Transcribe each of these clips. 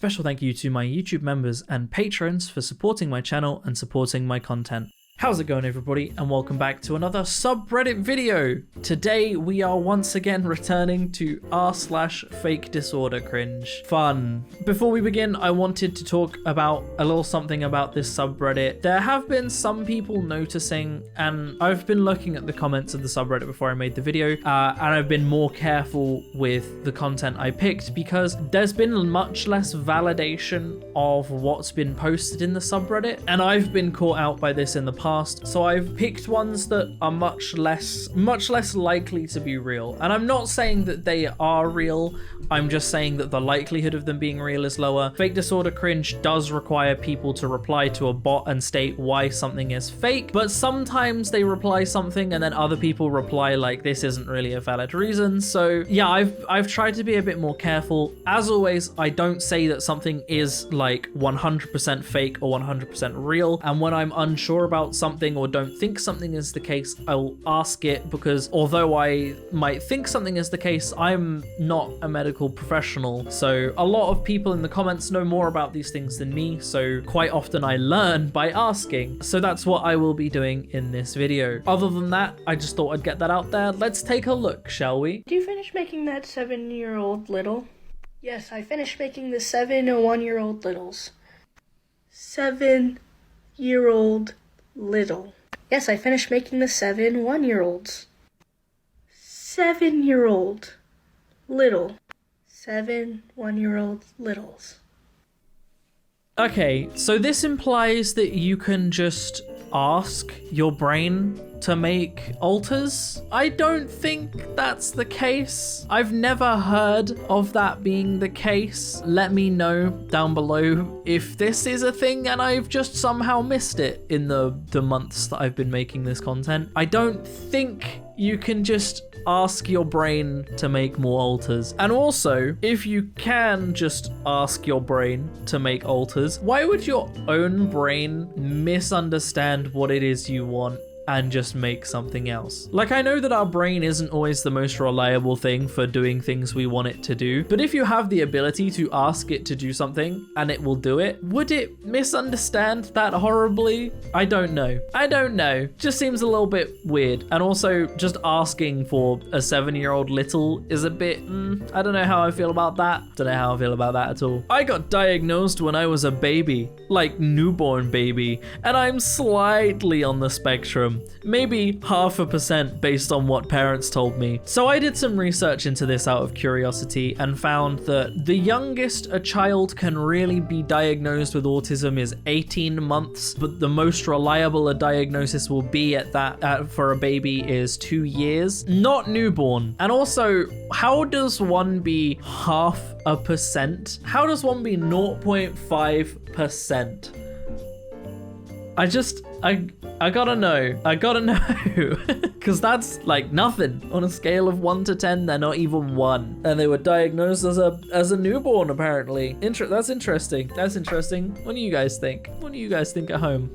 Special thank you to my YouTube members and patrons for supporting my channel and supporting my content. How's it going, everybody, and welcome back to another subreddit video. Today we are once again returning to r/fakedisordercringe. Fun. Before we begin, I wanted to talk about a little something about this subreddit. There have been some people noticing, and I've been looking at the comments of the subreddit before I made the video, and I've been more careful with the content I picked because there's been much less validation of what's been posted in the subreddit, and I've been caught out by this in the past. So I've picked ones that are much less likely to be real. And I'm not saying that they are real, I'm just saying that the likelihood of them being real is lower. Fake disorder cringe does require people to reply to a bot and state why something is fake, but sometimes they reply something and then other people reply like this isn't really a valid reason. So yeah, I've tried to be a bit more careful. As always, I don't say that something is like 100% fake or 100% real, and when I'm unsure about something or don't think something is the case, I'll ask it, because although I might think something is the case, I'm not a medical professional. So a lot of people in the comments know more about these things than me, so quite often I learn by asking. So that's what I will be doing in this video. Other than that, I just thought I'd get that out there. Let's take a look, shall we? Did you finish making that 7-year-old little? Yes, I finished making the 7 and 1-year-old littles. 7-year-old little. Yes, I finished making the 7 1-year-olds. 7-year-old little. 7 1-year-old littles. Okay, so this implies that you can just ask your brain to make alters. I don't think that's the case. I've never heard of that being the case. Let me know down below if this is a thing and I've just somehow missed it in the months that I've been making this content. I don't think you can just ask your brain to make more alters. And also, if you can just ask your brain to make alters, why would your own brain misunderstand what it is you want and just make something else? Like, I know that our brain isn't always the most reliable thing for doing things we want it to do, but if you have the ability to ask it to do something and it will do it, would it misunderstand that horribly? I don't know. Just seems a little bit weird. And also, just asking for a 7-year-old little is a bit, I don't know how I feel about that. Don't know how I feel about that at all. I got diagnosed when I was a baby, like newborn baby, and I'm slightly on the spectrum. Maybe 0.5% based on what parents told me. So I did some research into this out of curiosity and found that the youngest a child can really be diagnosed with autism is 18 months, but the most reliable a diagnosis will be at that for a baby is 2 years, not newborn. And also, how does one be 0.5%? How does one be 0.5%? I gotta know. Because that's like nothing. On a scale of 1 to 10, they're not even 1. And they were diagnosed as a newborn, apparently. That's interesting. What do you guys think? What do you guys think at home?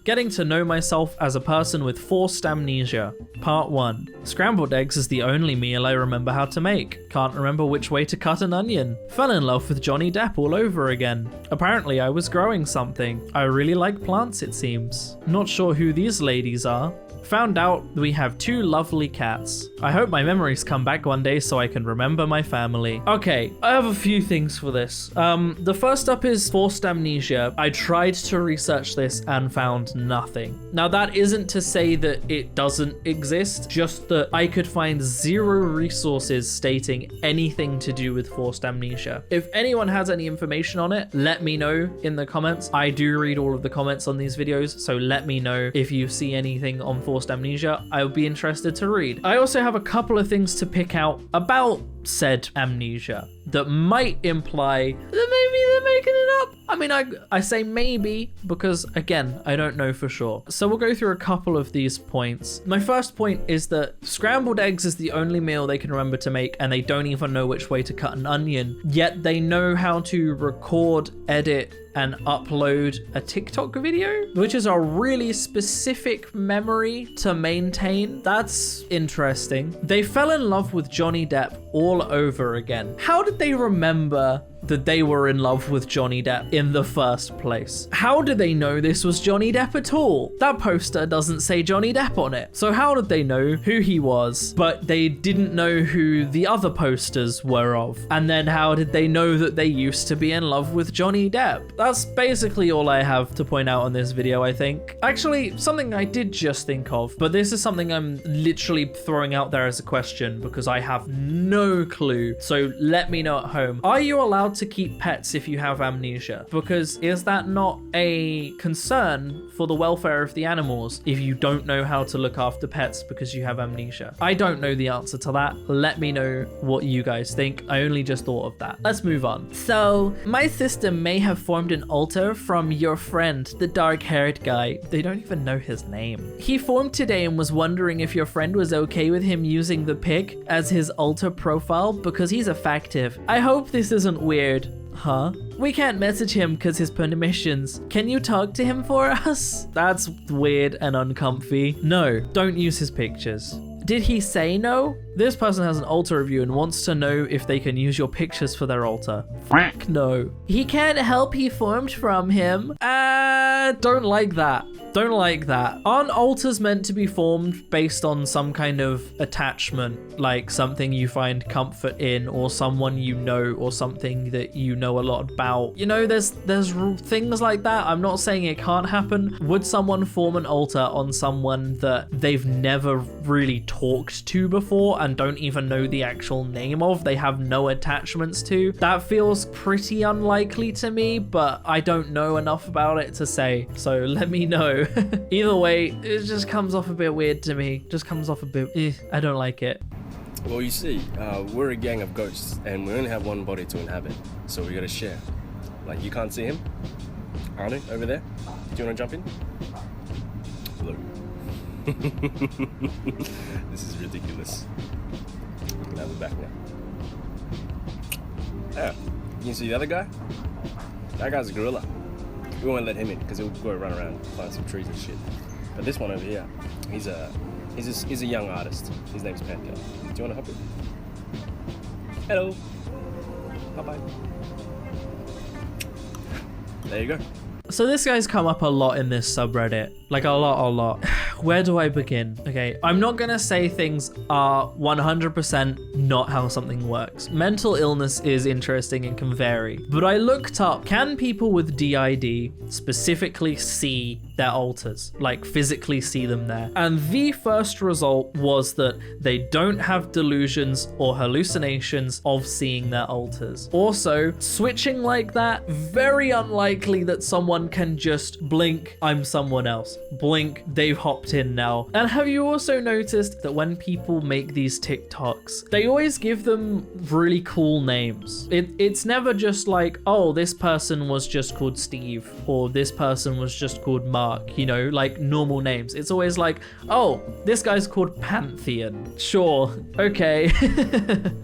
Getting to know myself as a person with forced amnesia. Part 1. Scrambled eggs is the only meal I remember how to make. Can't remember which way to cut an onion. Fell in love with Johnny Depp all over again. Apparently I was growing something. I really like plants, it seems. Not sure who these ladies are. Found out we have 2 lovely cats. I hope my memories come back one day so I can remember my family. Okay, I have a few things for this. The first up is forced amnesia. I tried to research this and found nothing. Now that isn't to say that it doesn't exist, just that I could find 0 resources stating anything to do with forced amnesia. If anyone has any information on it, let me know in the comments. I do read all of the comments on these videos, so let me know if you see anything on forced amnesia. I would be interested to read. I also have a couple of things to pick out about said amnesia that might imply that maybe they're making it up. I mean, I say maybe because, again, I don't know for sure. So we'll go through a couple of these points. My first point is that scrambled eggs is the only meal they can remember to make, and they don't even know which way to cut an onion, yet they know how to record, edit, and upload a TikTok video, which is a really specific memory to maintain. That's interesting. They fell in love with Johnny Depp all over again. How did they remember that they were in love with Johnny Depp in the first place? How did they know this was Johnny Depp at all? That poster doesn't say Johnny Depp on it. So how did they know who he was, but they didn't know who the other posters were of? And then how did they know that they used to be in love with Johnny Depp? That's basically all I have to point out on this video, I think. Actually, something I did just think of, but this is something I'm literally throwing out there as a question because I have no clue. So let me know at home. Are you allowed to keep pets if you have amnesia? Because is that not a concern for the welfare of the animals if you don't know how to look after pets because you have amnesia? I don't know the answer to that. Let me know what you guys think. I only just thought of that. Let's move on. So, my sister may have formed an altar from your friend, the dark-haired guy. They don't even know his name. He formed today and was wondering if your friend was okay with him using the pig as his altar profile because he's effective. I hope this isn't weird. Huh? We can't message him because his permissions. Can you talk to him for us? That's weird and uncomfy. No, don't use his pictures. Did he say no? This person has an altar of you and wants to know if they can use your pictures for their altar. Frick no. He can't help he formed from him. Don't like that. Don't like that. Aren't altars meant to be formed based on some kind of attachment, like something you find comfort in, or someone you know, or something that you know a lot about? You know, there's things like that. I'm not saying it can't happen. Would someone form an altar on someone that they've never really talked to before and don't even know the actual name of? They have no attachments to? That feels pretty unlikely to me, but I don't know enough about it to say, so let me know. Either way, it just comes off a bit weird to me. Just comes off a bit, I don't like it. Well, you see, we're a gang of ghosts and we only have one body to inhabit, so we gotta share. Like, you can't see him? Anu, over there? Do you wanna jump in? Look. This is ridiculous. Now we're back now. Yeah, you can see the other guy? That guy's a gorilla. We won't let him in because he'll go run around, find some trees and shit. But this one over here, he's a young artist. His name's Panther. Do you want to hop in? Hello. Bye-bye. There you go. So this guy's come up a lot in this subreddit. Like a lot. Where do I begin? Okay, I'm not gonna say things are 100% not how something works. Mental illness is interesting and can vary. But I looked up, can people with DID specifically see their altars? Like physically see them there? And the first result was that they don't have delusions or hallucinations of seeing their altars. Also, switching like that, very unlikely that someone can just blink, I'm someone else. Blink, they've hopped in now. And have you also noticed that when people make these TikToks, they always give them really cool names? It's never just like, oh, this person was just called Steve, or this person was just called Mark, you know, like normal names. It's always like, oh, this guy's called Pantheon. Sure, okay.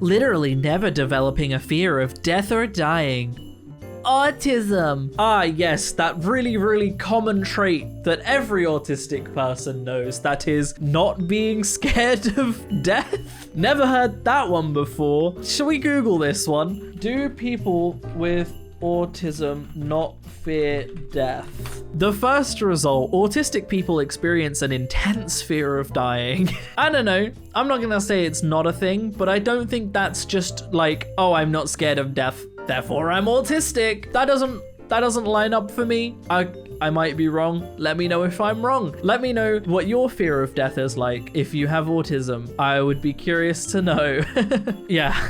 Literally never developing a fear of death or dying. Autism. Ah, yes, that really common trait that every autistic person knows. That is not being scared of death. Never heard that one before. Shall we Google this one? Do people with autism not fear death? The first result, autistic people experience an intense fear of dying. I don't know. I'm not gonna say it's not a thing, but I don't think that's just like, oh, I'm not scared of death, therefore I'm autistic. That doesn't line up for me. I might be wrong. Let me know if I'm wrong. Let me know what your fear of death is like if you have autism. I would be curious to know. Yeah.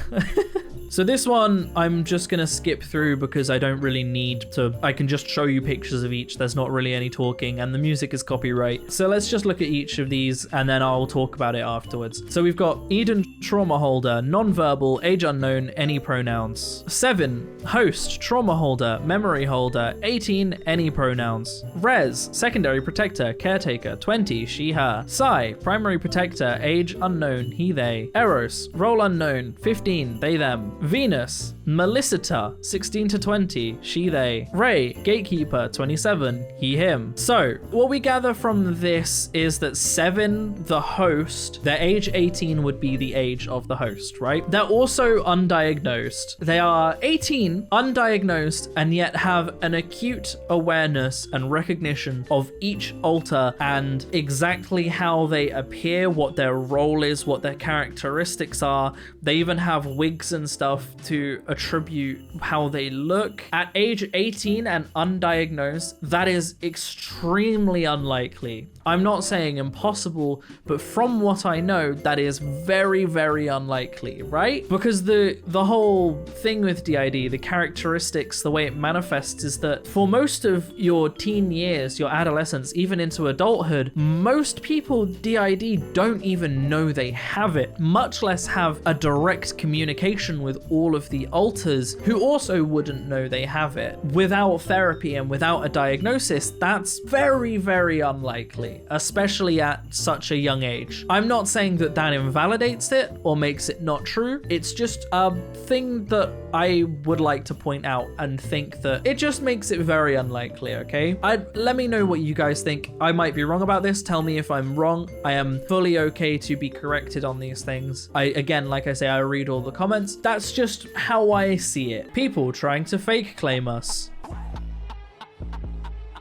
So this one, I'm just gonna skip through because I don't really need to. I can just show you pictures of each. There's not really any talking and the music is copyright. So let's just look at each of these and then I'll talk about it afterwards. So we've got Eden Trauma Holder, non-verbal, age unknown, any pronouns. 7, Host, Trauma Holder, Memory Holder, 18, any pronouns. Res, Secondary Protector, Caretaker, 20, she, her. Psy, Primary Protector, age unknown, he, they. Eros, Role unknown, 15, they, them. Venus, Melisita, 16 to 20, she, they. Ray, gatekeeper, 27, he, him. So what we gather from this is that 7, the host, their age 18 would be the age of the host, right? They're also undiagnosed. They are 18, undiagnosed, and yet have an acute awareness and recognition of each alter and exactly how they appear, what their role is, what their characteristics are. They even have wigs and stuff to attribute how they look. At age 18 and undiagnosed, that is extremely unlikely. I'm not saying impossible, but from what I know, that is very, very unlikely, right? Because the whole thing with DID, the characteristics, the way it manifests is that for most of your teen years, your adolescence, even into adulthood, most people DID don't even know they have it, much less have a direct communication with all of the alters who also wouldn't know they have it. Without therapy and without a diagnosis, that's very, very unlikely, especially at such a young age. I'm not saying that that invalidates it or makes it not true. It's just a thing that I would like to point out and think that it just makes it very unlikely, okay? Let me know what you guys think. I might be wrong about this. Tell me if I'm wrong. I am fully okay to be corrected on these things. Again, like I say, I read all the comments. That's just how I see it. People trying to fake claim us.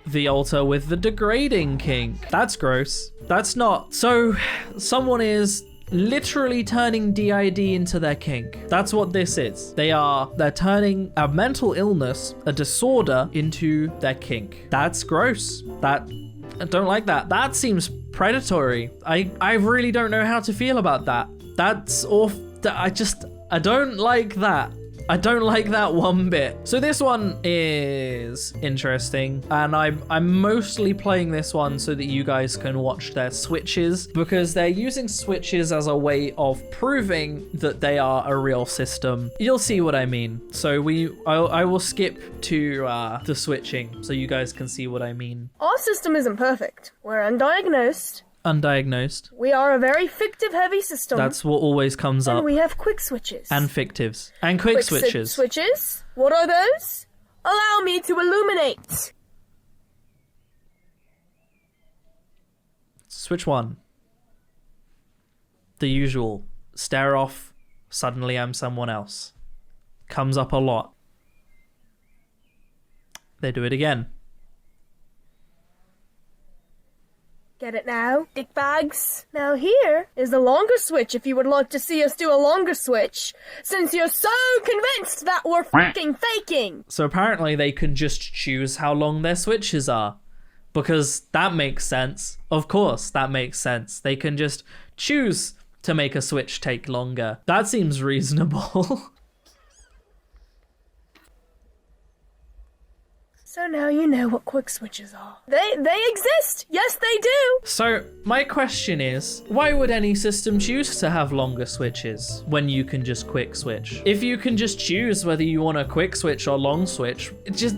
The altar with the degrading kink. That's gross. That's not. So someone is literally turning DID into their kink. That's what this is. They're turning a mental illness, a disorder, into their kink. That's gross. I don't like that. That seems predatory. I really don't know how to feel about that. That's awful. I don't like that. I don't like that one bit. So this one is interesting, and I'm mostly playing this one so that you guys can watch their switches, because they're using switches as a way of proving that they are a real system. You'll see what I mean. So I will skip to the switching so you guys can see what I mean. Our system isn't perfect. We're undiagnosed. We are a very fictive-heavy system. That's what always comes up. And we have quick switches. And fictives. And quick switches. Switches? What are those? Allow me to illuminate. Switch 1. The usual. Stare off. Suddenly I'm someone else. Comes up a lot. They do it again. Get it now, dick bags? Now here is the longer switch if you would like to see us do a longer switch, since you're so convinced that we're fucking faking. So apparently they can just choose how long their switches are, because that makes sense. Of course, that makes sense. They can just choose to make a switch take longer. That seems reasonable. So now you know what quick switches are. They exist! Yes, they do! So my question is, why would any system choose to have longer switches when you can just quick switch? If you can just choose whether you want a quick switch or long switch, it just...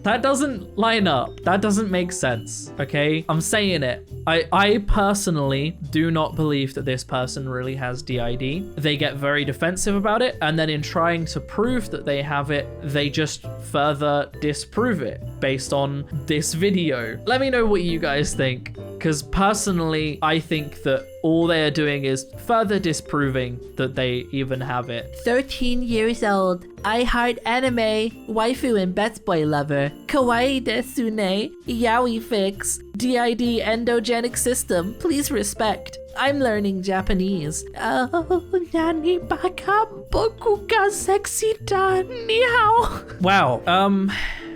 that doesn't line up. That doesn't make sense, okay? I'm saying it. I personally do not believe that this person really has DID. They get very defensive about it, and then in trying to prove that they have it, they just further disprove it based on this video. Let me know what you guys think, because personally, I think that all they're doing is further disproving that they even have it. 13 years old. I heart anime. Waifu and best boy lover. Kawaii desune. Yaoi fix. DID endogenic system. Please respect. I'm learning Japanese. Oh, nani baka boku ga sexy da ni hao. Wow.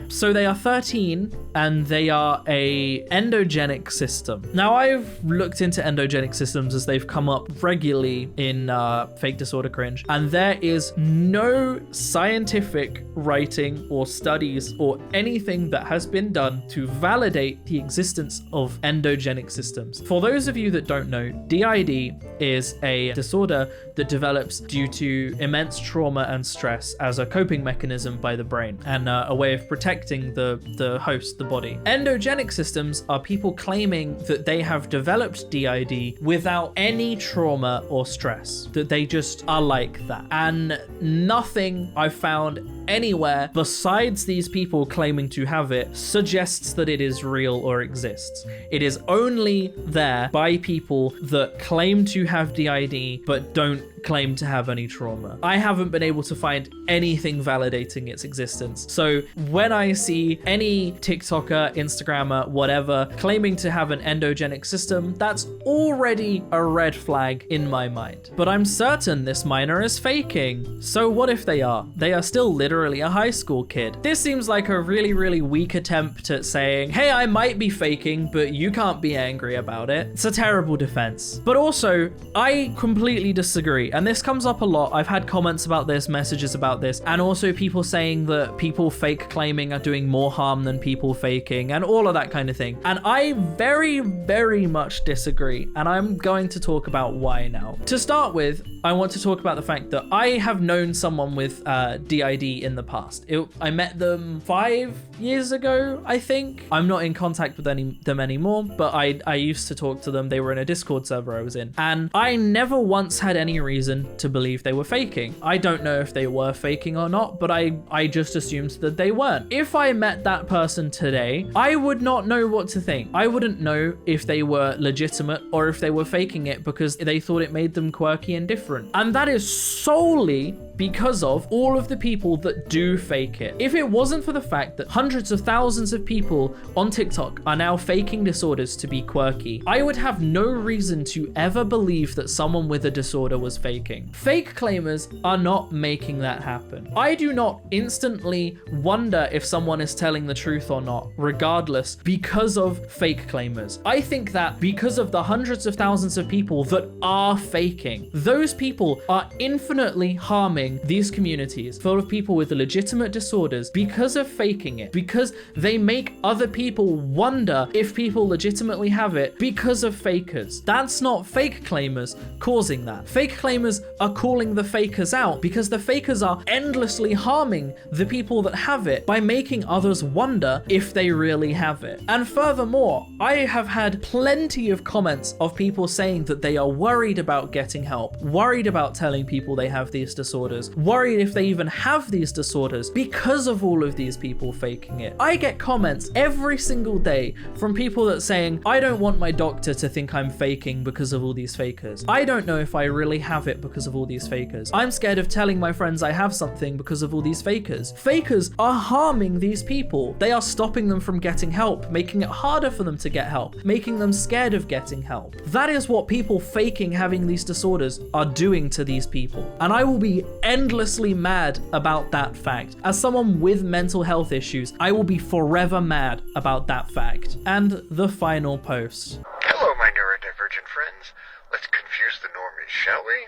So they are 13 and they are a endogenic system. Now I've looked into endogenic systems as they've come up regularly in Fake Disorder Cringe, and there is no scientific writing or studies or anything that has been done to validate the existence of endogenic systems. For those of you that don't know, DID is a disorder that develops due to immense trauma and stress as a coping mechanism by the brain and a way of protecting the host, the body. Endogenic systems are people claiming that they have developed DID without any trauma or stress, that they just are like that. And nothing I've found anywhere besides these people claiming to have it suggests that it is real or exists. It is only there by people that claim to have DID but don't claim to have any trauma. I haven't been able to find anything validating its existence. So when I see any TikToker, Instagrammer, whatever, claiming to have an endogenic system, that's already a red flag in my mind. But I'm certain this minor is faking. So what if they are? They are still literally a high school kid. This seems like a really, really weak attempt at saying, hey, I might be faking, but you can't be angry about it. It's a terrible defense. But also, I completely disagree. And this comes up a lot. I've had comments about this, messages about this, and also people saying that people fake claiming are doing more harm than people faking and all of that kind of thing. And I very, very much disagree. And I'm going to talk about why now. To start with, I want to talk about the fact that I have known someone with DID in the past. I met them 5 years ago, I think. I'm not in contact with them anymore, but I used to talk to them. They were in a Discord server I was in. And I never once had any reason to believe they were faking. I don't know if they were faking or not, but I just assumed that they weren't. If I met that person today, I would not know what to think. I wouldn't know if they were legitimate or if they were faking it because they thought it made them quirky and different. And that is solely because of all of the people that do fake it. If it wasn't for the fact that hundreds of thousands of people on TikTok are now faking disorders to be quirky, I would have no reason to ever believe that someone with a disorder was faking. Fake claimers are not making that happen. I do not instantly wonder if someone is telling the truth or not, regardless, because of fake claimers. I think that because of the hundreds of thousands of people that are faking, those people are infinitely harming these communities full of people with legitimate disorders because of faking it, because they make other people wonder if people legitimately have it because of fakers. That's not fake claimers causing that. Fake claimers are calling the fakers out because the fakers are endlessly harming the people that have it by making others wonder if they really have it. And furthermore, I have had plenty of comments of people saying that they are worried about getting help, worried about telling people they have these disorders, worried if they even have these disorders because of all of these people faking it. I get comments every single day from people that saying, I don't want my doctor to think I'm faking because of all these fakers. I don't know if I really have it because of all these fakers. I'm scared of telling my friends I have something because of all these fakers. Fakers are harming these people. They are stopping them from getting help, making it harder for them to get help, making them scared of getting help. That is what people faking having these disorders are doing to these people. And I will be endlessly mad about that fact. As someone with mental health issues, I will be forever mad about that fact. And the final post. Hello, my neurodivergent friends. Let's confuse the normies, shall we?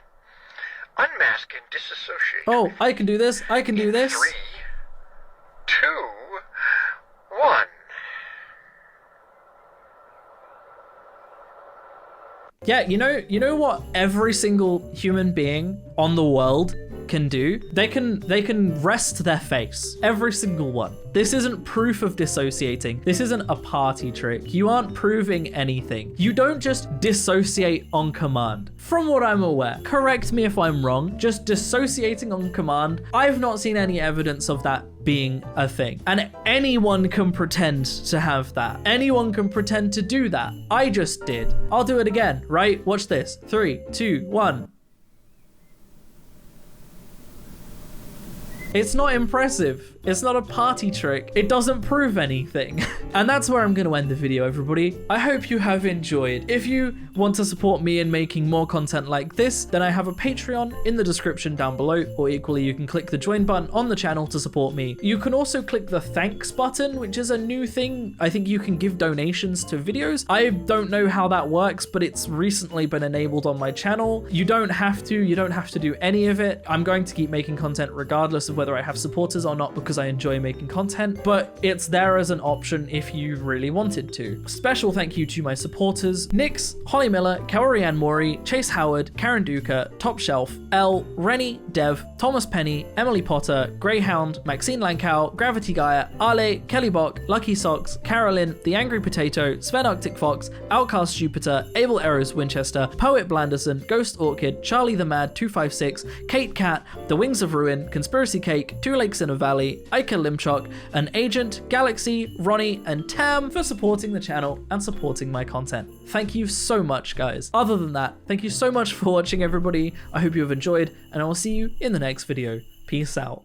Unmask and disassociate. Oh, I can do this. I can do this. 3, 2, 1. Yeah, you know what every single human being on the world can do? They can rest their face. Every single one. This isn't proof of dissociating. This isn't a party trick. You aren't proving anything. You don't just dissociate on command. From what I'm aware, correct me if I'm wrong, just dissociating on command, I've not seen any evidence of that being a thing. And anyone can pretend to have that. Anyone can pretend to do that. I just did. I'll do it again, right? Watch this. 3, 2, 1. It's not impressive. It's not a party trick. It doesn't prove anything. And that's where I'm going to end the video, everybody. I hope you have enjoyed. If you want to support me in making more content like this, then I have a Patreon in the description down below, or equally you can click the join button on the channel to support me. You can also click the thanks button, which is a new thing. I think you can give donations to videos. I don't know how that works, but it's recently been enabled on my channel. You don't have to do any of it. I'm going to keep making content regardless of whether whether I have supporters or not because I enjoy making content, but it's there as an option if you really wanted to. Special thank you to my supporters: Nix, Holly Miller, Kaori Mori, Chase Howard, Karen Duca, Top Shelf, L, Rennie, Dev, Thomas Penny, Emily Potter, Greyhound, Maxine Lankow, Gravity Gaia, Ale, Kelly Bock, Lucky Socks, Carolyn, The Angry Potato, Sven Arctic Fox, Outcast Jupiter, Abel Eros Winchester, Poet Blanderson, Ghost Orchid, Charlie the Mad 256, Kate Cat, The Wings of Ruin, Conspiracy Cake, Two Lakes in a Valley, Ika Limchok, An Agent, Galaxy, Ronnie, and Tam for supporting the channel and supporting my content. Thank you so much, guys. Other than that, thank you so much for watching, everybody. I hope you have enjoyed, and I will see you in the next video. Peace out.